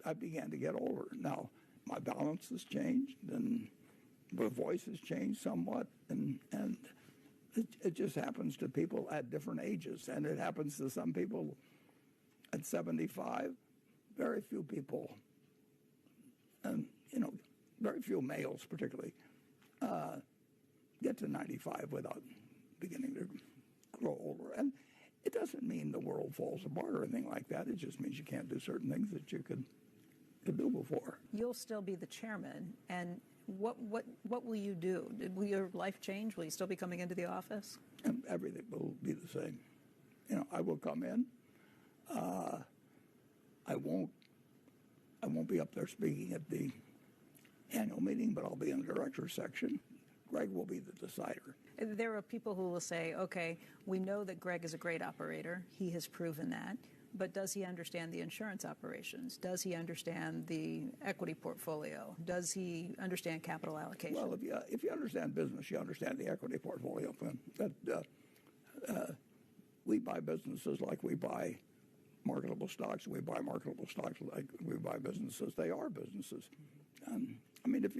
I began to get older. Now, my balance has changed, and my voice has changed somewhat, and it just happens to people at different ages, and it happens to some people at 75. Very few people, and very few males particularly, get to 95 without beginning to grow older. And it doesn't mean the world falls apart or anything like that. It just means you can't do certain things that you could do before. You'll still be the chairman, and what will you do? Will your life change? Will you still be coming into the office? And everything will be the same. I will come in. I won't be up there speaking at the annual meeting, but I'll be in the director's section. Greg will be the decider. There are people who will say, okay, we know that Greg is a great operator. He has proven that. But does he understand the insurance operations? Does he understand the equity portfolio? Does he understand capital allocation? Well, if you understand business, you understand the equity portfolio. We buy businesses like we buy marketable stocks. We buy marketable stocks like we buy businesses. They are businesses. If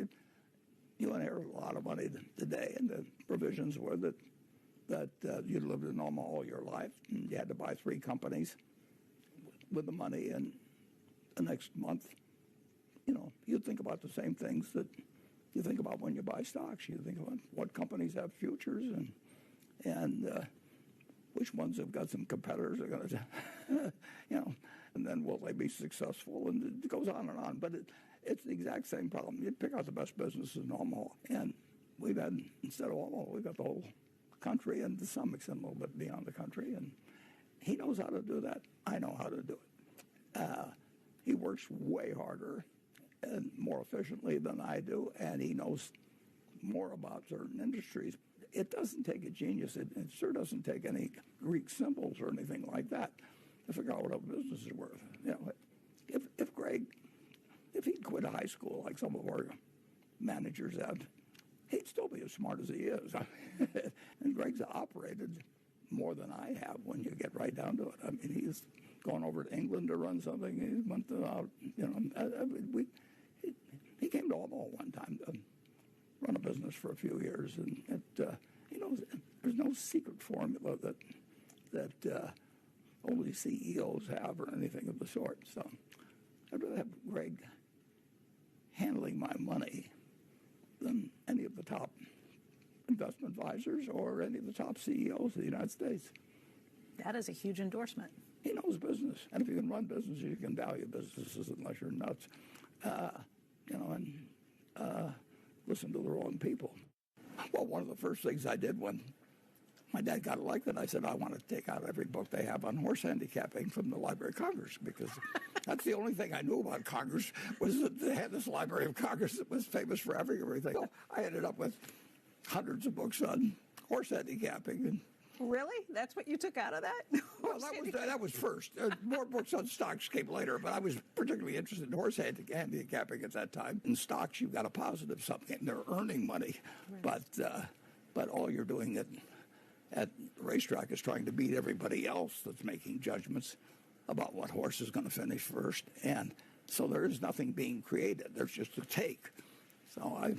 you inherit a lot of money today, and the provisions were that you lived in Omaha all your life, and you had to buy 3 companies with the money, and the next month, you'd think about the same things that you think about when you buy stocks. You think about what companies have futures and which ones have got some competitors are going to, and then will they be successful? And it goes on and on. But it's the exact same problem. You pick out the best businesses in Omaha, and we've had, instead of Omaha, we've got the whole country, and to some extent a little bit beyond the country. And he knows how to do that. I know how to do it. He works way harder and more efficiently than I do, and he knows more about certain industries. It doesn't take a genius. It sure doesn't take any Greek symbols or anything like that to figure out what a business is worth. If Greg, if he'd quit high school like some of our managers have, he'd still be as smart as he is. And Greg's operated more than I have when you get right down to it. He's gone over to England to run something. He went to, he came to Omaha one time to run a business for a few years, and there's no secret formula that only CEOs have or anything of the sort. So I'd rather have Greg handling my money than any of the top investment advisors or any of the top CEOs of the United States. That is a huge endorsement. He knows business, and if you can run businesses, you can value businesses unless you're nuts. Listen to the wrong people. Well, one of the first things I did when my dad got elected, I said, I want to take out every book they have on horse handicapping from the Library of Congress, because that's the only thing I knew about Congress was that they had this Library of Congress that was famous for everything. So I ended up with hundreds of books on horse handicapping. And really? That's what you took out of that? Well, that was first. More books on stocks came later, but I was particularly interested in horse handicapping at that time. In stocks, you've got a positive something. They're earning money, right. But all you're doing at the racetrack is trying to beat everybody else that's making judgments about what horse is going to finish first. And so there is nothing being created. There's just a take. So I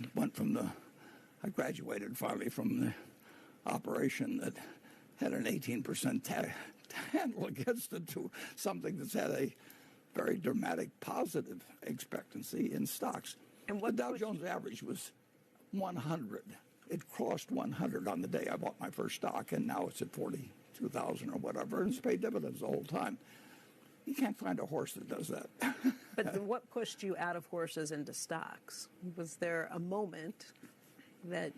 graduated finally from the operation that had an 18% handle against it to something that's had a very dramatic positive expectancy in stocks. And what the Dow Jones average was 100. It crossed 100 on the day I bought my first stock, and now it's at 42,000 or whatever, and it's paid dividends the whole time. You can't find a horse that does that. But what pushed you out of horses into stocks? Was there a moment that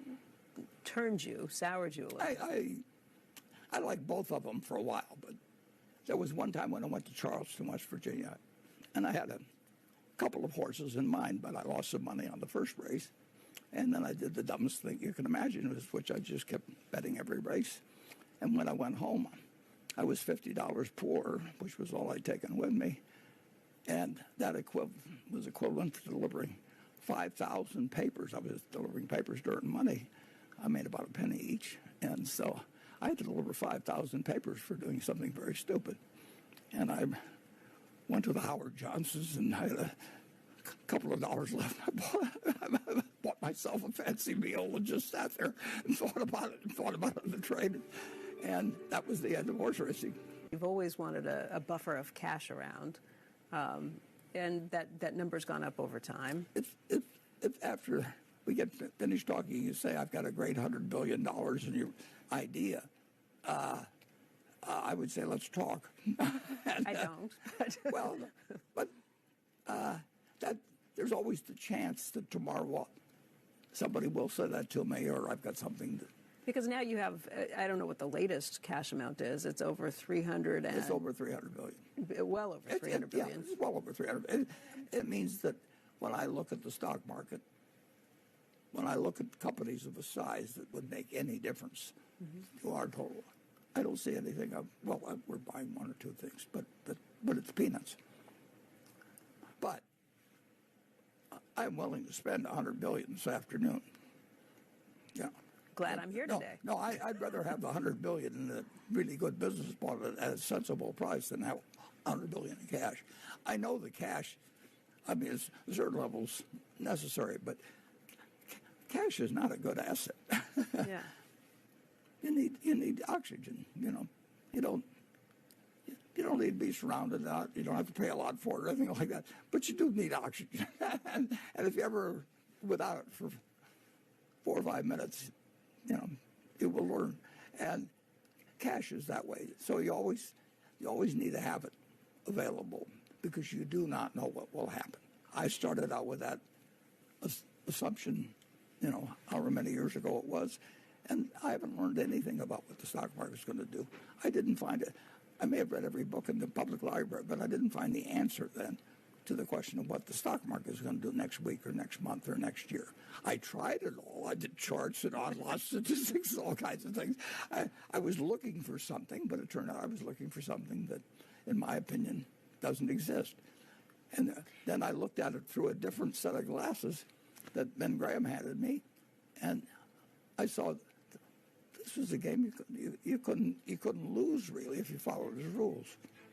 soured you a little? I liked both of them for a while, but there was one time when I went to Charleston, West Virginia, and I had a couple of horses in mind, but I lost some money on the first race. And then I did the dumbest thing you can imagine, which I just kept betting every race. And when I went home, I was $50 poor, which was all I'd taken with me. And that was equivalent to delivering 5,000 papers. I was delivering papers during money. I made about a penny each. And so I had to deliver 5,000 papers for doing something very stupid. And I went to the Howard Johnsons and I had a couple of dollars left. I bought myself a fancy meal and just sat there and thought about it, the trade. And that was the end of horse racing. You've always wanted a buffer of cash around, and that number's gone up over time. If after we get finished talking, you say, I've got a great $100 billion in your idea, I would say, let's talk. And, I don't. Well, but that there's always the chance that tomorrow somebody will say that to me, or I've got something that... Because now you have, I don't know what the latest cash amount is. It's over 300 and... It's over 300 billion. Well over 300 billion. Yeah, it's well over 300. It means that when I look at the stock market, when I look at companies of a size that would make any difference to our total, I don't see anything of, well, we're buying one or two things, but it's peanuts. But I'm willing to spend $100 billion this afternoon. Yeah. Glad I'm here today. No, I'd rather have the $100 billion in a really good business bought at a sensible price than have $100 billion in cash. I know the cash, I mean, it's certain levels necessary, but cash is not a good asset. Yeah. You need oxygen. You don't need to be surrounded out. You don't have to pay a lot for it or anything like that. But you do need oxygen. and if you're ever without it for 4 or 5 minutes, you will learn. And cash is that way. So you always need to have it available because you do not know what will happen. I started out with that assumption, however many years ago it was, and I haven't learned anything about what the stock market is going to do. I didn't find it. I may have read every book in the public library, but I didn't find the answer then to the question of what the stock market is going to do next week or next month or next year. I tried it all. I did charts and online statistics and all kinds of things. I was looking for something, but it turned out I was looking for something that, in my opinion, doesn't exist. And then I looked at it through a different set of glasses that Ben Graham handed me, and I saw this was a game you couldn't lose really if you followed his rules.